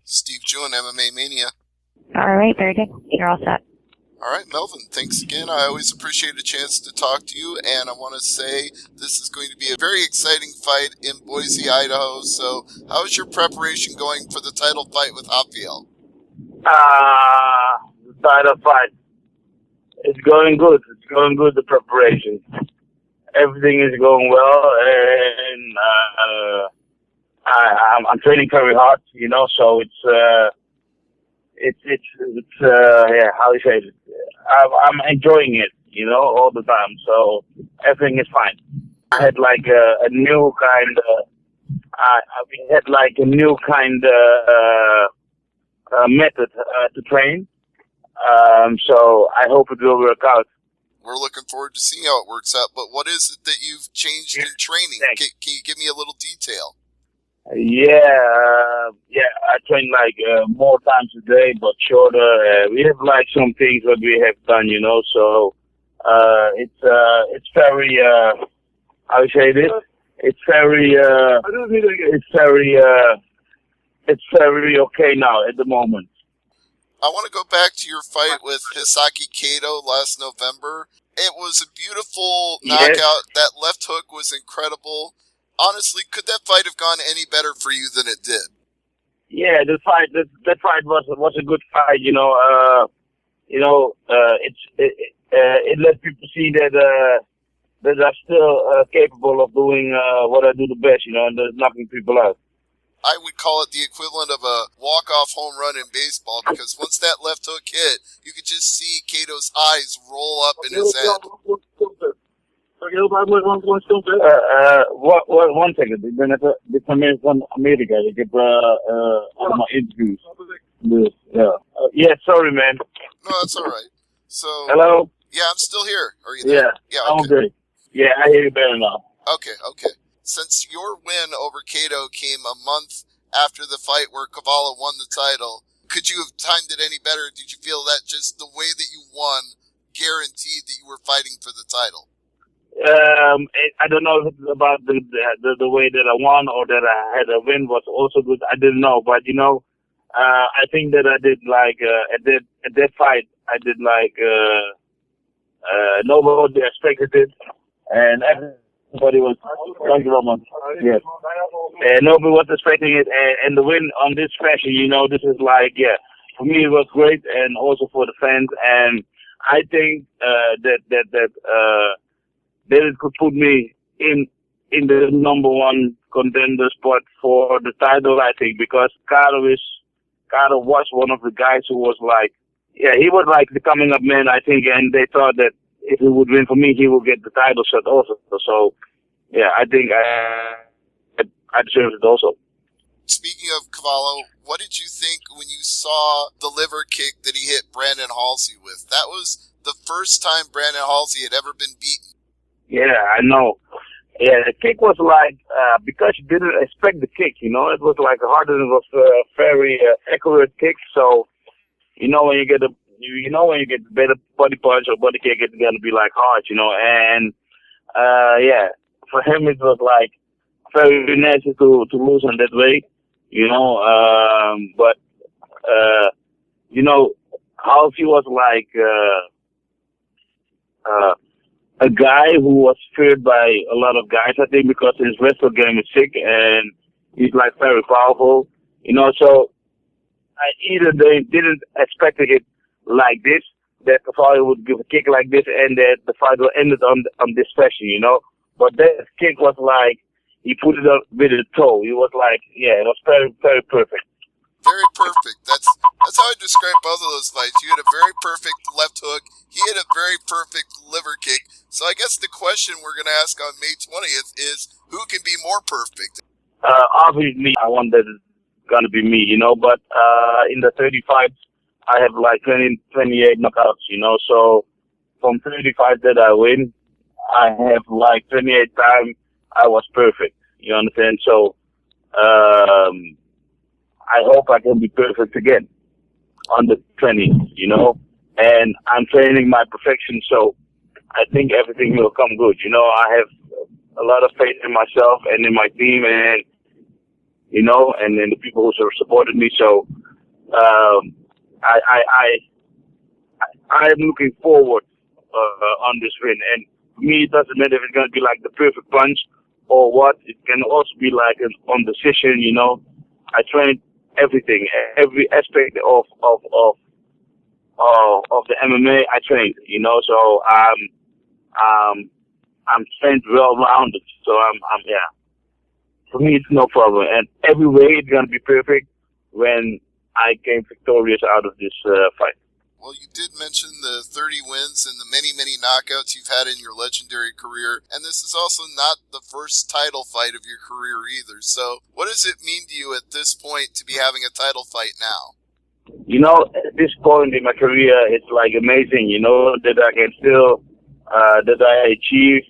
Steve Jewin, MMA Mania. All right, very good. You're all set. All right, Melvin, thanks again. I always appreciate a chance to talk to you, and I want to say this is going to be a very exciting fight in Boise, Idaho. So how is your preparation going for the title fight with Rafael? The title fight, it's going good. It's going good, the preparation. Everything is going well, and I'm training very hard, so it's how do you say it? I'm enjoying it, all the time. So everything is fine. I had like a new kind of method to train. So I hope it will work out. We're looking forward to seeing how it works out. But what is it that you've changed in training? Can you give me a little detail? Yeah, I train like more times a day, but shorter. We have like some things that we have done, so it's very how you say this? It's very okay now at the moment. I want to go back to your fight with Hisaki Kato last November. It was a beautiful knockout. That left hook was incredible. Honestly, could that fight have gone any better for you than it did? Yeah, that fight was a good fight. It lets people see that I'm still capable of doing what I do the best. And knocking people out. I would call it the equivalent of a walk-off home run in baseball, because once that left hook hit, you could just see Kato's eyes roll up in his head. One second. Ik ben even, dit zijn mensen van Amerika. Ik heb allemaal interviews. Dus, yeah, sorry man. No, that's all right. So, hello? Yeah, I'm still here. Are you there? Yeah, I'm okay. Yeah, I hear you better now. Okay. Since your win over Kato came a month after the fight where Carvalho won the title, could you have timed it any better? Did you feel that just the way that you won guaranteed that you were fighting for the title? I don't know if it's about the way that I won or that I had a win was also good. I didn't know, but I think that I did like at that fight I did like nobody expected it, and everybody was thank you very much. Yes, nobody was expecting it, and the win on this fashion, this is like for me it was great, and also for the fans, and I think that it could put me in the number one contender spot for the title, I think, because Carter was one of the guys who was like, he was like the coming up man, I think, and they thought that if he would win for me, he would get the title shot also. So, I think I deserve it also. Speaking of Carvalho, what did you think when you saw the liver kick that he hit Brandon Halsey with? That was the first time Brandon Halsey had ever been beaten. Yeah, I know. Yeah, the kick was like, because you didn't expect the kick, it was like hard and it was a very accurate kick. So, when you get when you get the better body punch or body kick, it's gonna be like hard, and for him it was like very nasty to lose in that way, but Halsey was like a guy who was feared by a lot of guys, I think, because his wrestling game is sick and he's like very powerful, so they didn't expect it like this, that the fighter would give a kick like this and that the fight will end on this fashion, But that kick was like, he put it up with his toe. He was like, it was very, very perfect. Very perfect. That's how I describe both of those fights. You had a very perfect left hook. He had a very perfect liver kick. So I guess the question we're going to ask on May 20th is, who can be more perfect? Obviously, I want that it's going to be me, But in the 35, I have like 28 knockouts, So from 35 that I win, I have like 28 times I was perfect. You understand? So I hope I can be perfect again on the 20th, And I'm training my perfection, so I think everything will come good. I have a lot of faith in myself and in my team and, and in the people who have supported me. So I'm looking forward on this win. And for me, it doesn't matter if it's going to be like the perfect punch or what. It can also be like an on decision. I trained everything, every aspect of the MMA. I trained, so I'm trained well rounded. So yeah. For me, it's no problem, and every way it's gonna be perfect when I came victorious out of this fight. Well, you did mention the 30 wins and the many, many knockouts you've had in your legendary career, and this is also not the first title fight of your career either. So what does it mean to you at this point to be having a title fight now? At this point in my career, it's like amazing, that I can still, that I achieved,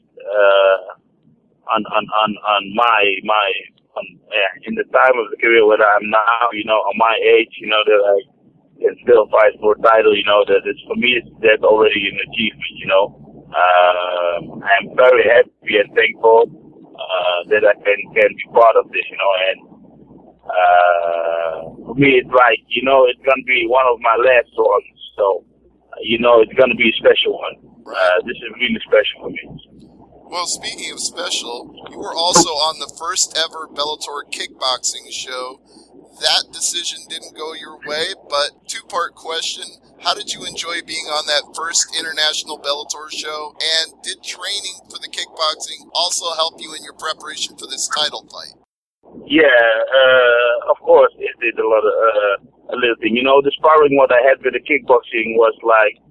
in the time of the career where I'm now, on my age, that I can still fight for a title, that it's, for me, that's already an achievement, I'm very happy and thankful, that I can be part of this, and, for me, it's like, it's going to be one of my last ones, so, it's going to be a special one. This is really special for me. Well, speaking of special, you were also on the first ever Bellator kickboxing show. That decision didn't go your way, but two-part question. How did you enjoy being on that first international Bellator show? And did training for the kickboxing also help you in your preparation for this title fight? Yeah, of course it did a little thing. The sparring what I had with the kickboxing was like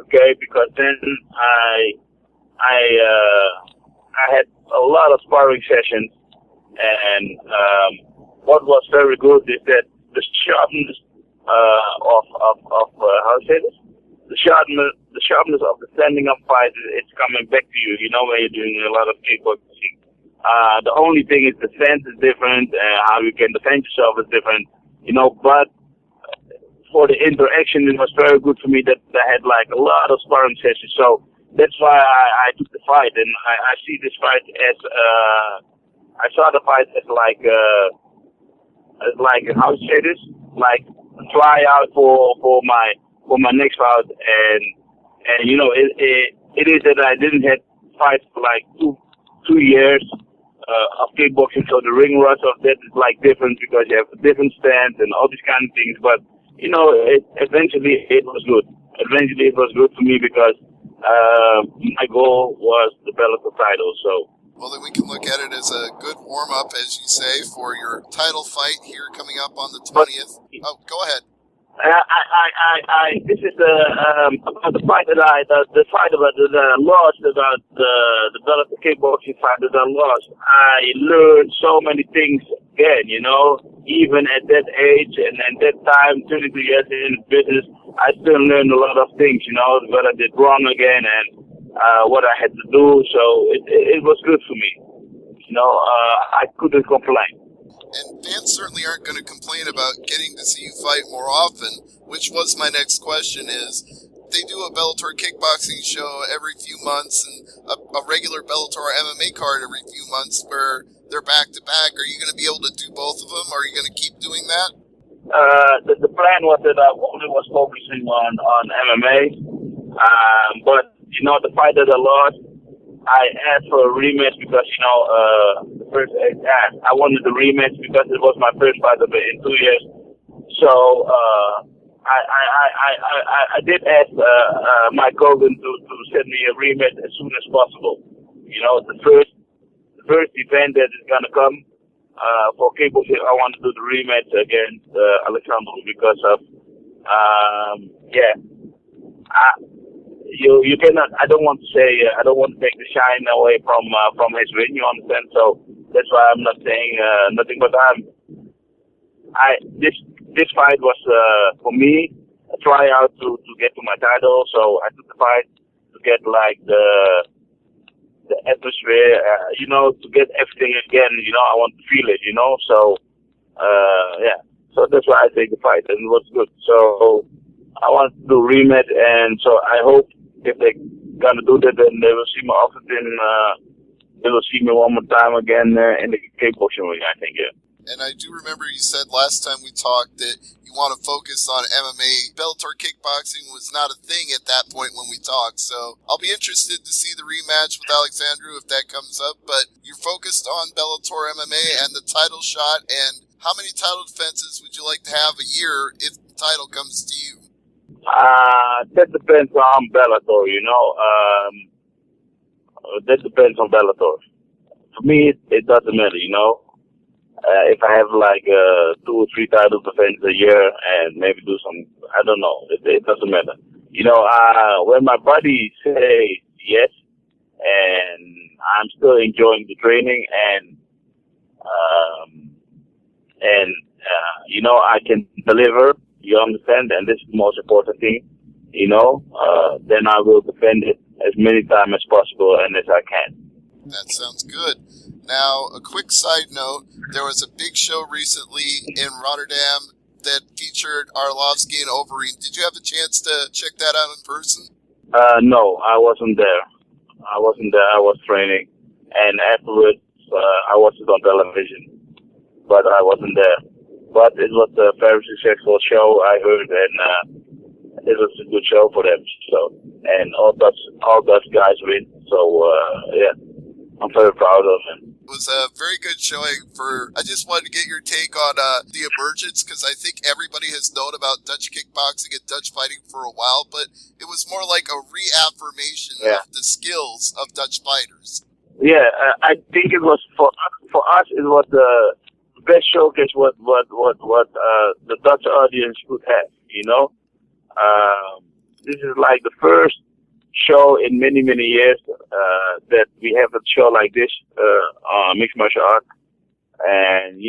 okay, because then I had a lot of sparring sessions, and what was very good is that the sharpness of how to say this, the sharpness of the standing up fight, it's coming back to you. When you're doing a lot of kickboxing. The only thing is the stance is different, how you can defend yourself is different. But for the interaction, it was very good for me that I had like a lot of sparring sessions. So that's why I took the fight, and I see this fight as I saw the fight as like how to say this, like a tryout for my next fight, and it is that I didn't have fight for like two years of kickboxing, so the ring rust of that is like different because you have a different stance and all these kind of things. But eventually it was good. Eventually it was good for me because my goal was the Bellator title. So. Well, then we can look at it as a good warm-up, as you say, for your title fight here coming up on the 20th. Oh, go ahead. This is about the fight that the fight about that I lost, about the Bellator kickboxing fight that I lost. I learned so many things again, even at that age and at that time, 22 years in the business, I still learned a lot of things, what I did wrong again and what I had to do. So it was good for me. I couldn't complain. And fans certainly aren't going to complain about getting to see you fight more often, which was my next question is, they do a Bellator kickboxing show every few months and a regular Bellator MMA card every few months where they're back-to-back. Are you going to be able to do both of them? Are you going to keep doing that? The plan was that I only was focusing on MMA, but, the fight that I lost, I asked for a rematch because, I wanted the rematch because it was my first fight in 2 years. So, I did ask, Mike Hogan to send me a rematch as soon as possible. The first event that is gonna come, for kickboxing, I want to do the rematch against, Alexander because of, you cannot. I don't want to say. I don't want to take the shine away from his win. You understand? So that's why I'm not saying nothing. But this fight was for me a tryout to get to my title. So I took the fight to get like the atmosphere. To get everything again. I want to feel it. So So that's why I take the fight, and it was good. So I want to do rematch, and so I hope if they're gonna do that, then they will see me often. They will see me one more time again in the kickboxing ring, I think. Yeah. And I do remember you said last time we talked that you want to focus on MMA. Bellator kickboxing was not a thing at that point when we talked, so I'll be interested to see the rematch with Alexandru if that comes up, but you're focused on Bellator MMA and the title shot, and how many title defenses would you like to have a year if the title comes to you? That depends on Bellator, that depends on Bellator. For me, it doesn't matter, if I have like 2 or 3 title defenses a year and maybe do some, I don't know. It doesn't matter. When my body say yes, and I'm still enjoying the training, and I can deliver. You understand, and this is the most important thing. Then I will defend it as many times as possible and as I can. That sounds good. Now, a quick side note, there was a big show recently in Rotterdam that featured Arlovsky and Overeem. Did you have a chance to check that out in person? No, I wasn't there. I was training. And afterwards, I watched it on television. But I wasn't there. But it was a very successful show, I heard, and it was a good show for them. So, and all Dutch guys win. So, yeah, I'm very proud of them. It was a very good showing I just wanted to get your take on the emergence, because I think everybody has known about Dutch kickboxing and Dutch fighting for a while, but it was more like a reaffirmation of the skills of Dutch fighters. Yeah, I think it was for us. It was the best showcase what the Dutch audience could have. This is like the first show in many years that we have a show like this on mixed martial art, and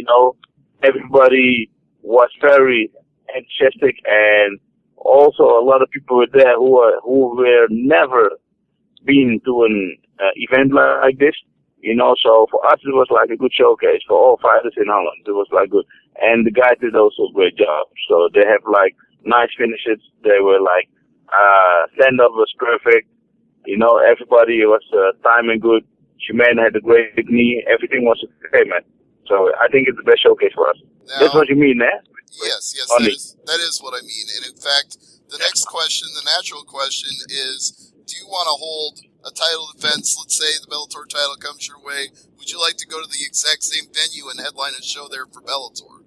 everybody was very enthusiastic, and also a lot of people were there who were never been to an event like this. So for us it was like a good showcase for all fighters in Holland. It was like good, and the guys did also a great job. So they have like nice finishes. They were like stand-up was perfect. Everybody was timing good. Shimane had a great knee. Everything was okay, man. So I think it's the best showcase for us. Now, that's what you mean, eh? Yes, that is what I mean. And in fact, the next question, the natural question is, do you want to hold a title defense? Let's say the Bellator title comes your way. Would you like to go to the exact same venue and headline a show there for Bellator?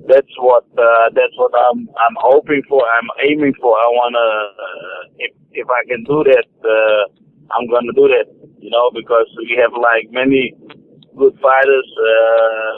That's what I'm hoping for. I'm aiming for. I wanna if I can do that, I'm gonna do that. Because we have like many good fighters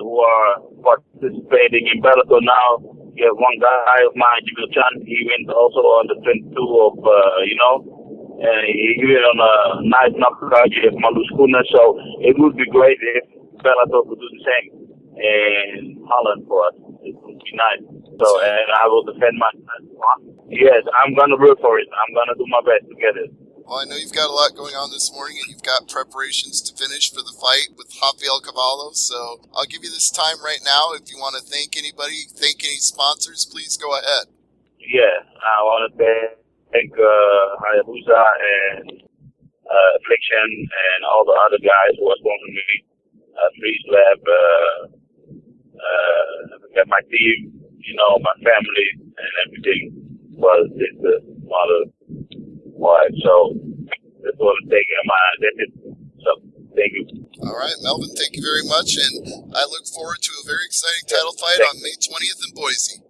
who are participating in Bellator now. You have one guy of mine, Jibril Chan. He went also on the 22 of he went on a nice knockout. You have Malus Kuna. So it would be great if Bellator could do the same in Holland for us. It would be nice. So, and I will defend my title. Yes, I'm going to work for it. I'm going to do my best to get it. Well, I know you've got a lot going on this morning, and you've got preparations to finish for the fight with Rafael Carvalho. So I'll give you this time right now. If you want to thank anybody, thank any sponsors, please go ahead. Yeah, I want to thank Hayabusa and Affliction and all the other guys who are sponsoring me. Freeze Lab, my team, my family and everything was the model. Alright, so that's what I'm taking. That's it. So thank you. All right, Melvin, thank you very much, and I look forward to a very exciting title fight on May 20th in Boise.